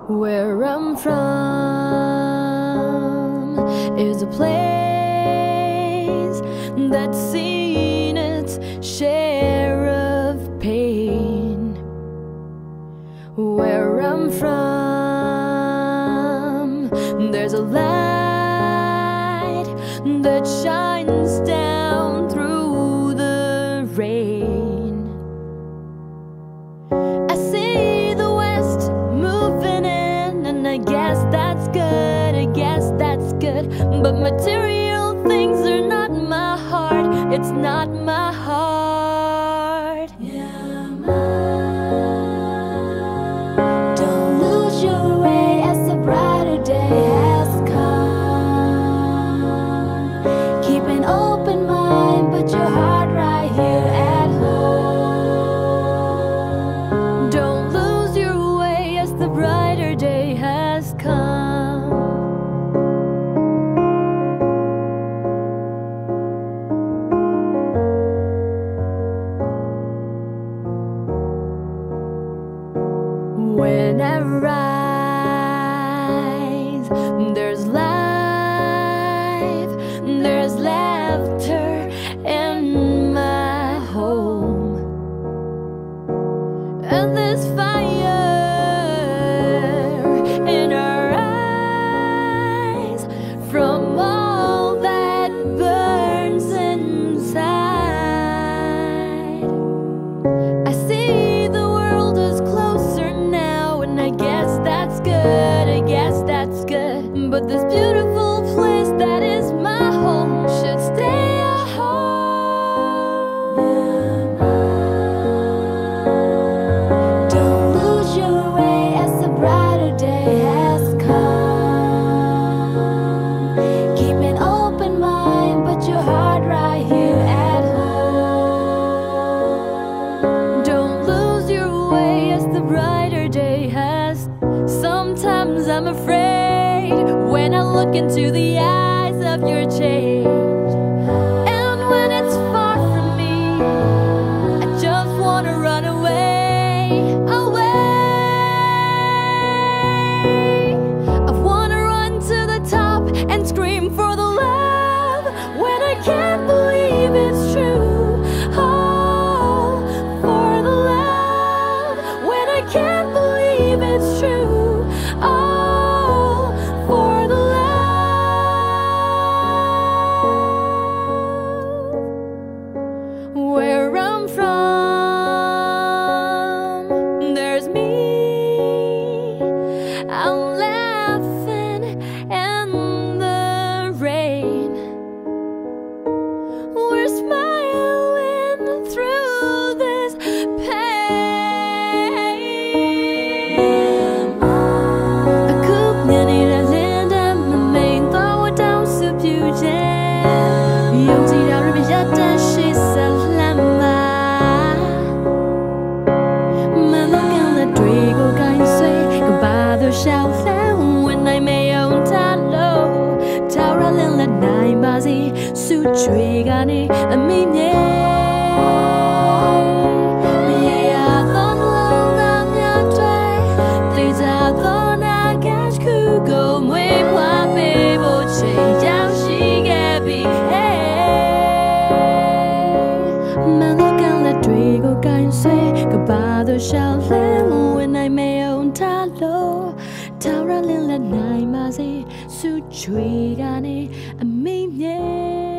Where I'm from is a place that's seen its share of pain. Where I'm from, there's a light that shines down through the rain. I see the West moving in, and I guess that's good, I guess that's good. But material things are not my heart, it's not my heart. Don't lose your way as a brighter day has come. Keep an open mind, put your heart right here at home. Don't lose your way as the brighter day has come. When I rise, there's life, there's laughter in my home, and there's fire in our eyes from all that burns inside. I see the world is closer now, and I guess that's good, I guess that's good. But this beautiful place that is my home should stay a home. Don't lose your way as a brighter day has come. Keep an open mind, put your heart right here at home. Don't lose your way as the brighter day has. Sometimes I'm afraid when I look into the eyes of your change, and when it's far from me, I just wanna run away, away. I wanna run to the top and scream for the love when I can't believe it's true. Oh, for the love when I can't believe it's true. Oh, for the love. Where I'm from, there's me. I'm laughing in the rain. We're smiling through this pain. A coupe 년이 달린다 마음에 떠와 down subjugated. 용기를 빌렸다시 살라마. Malungin là truy của cánh xuôi, có ba đôi sao léo when I may own ta lô. Tao ra lên là nai mà gì, su truy gà ni âm mi nhé. Sao léo when I may own ta lô. Tao ra lên là nai mà gì, su truy gà ni âm mi nhé.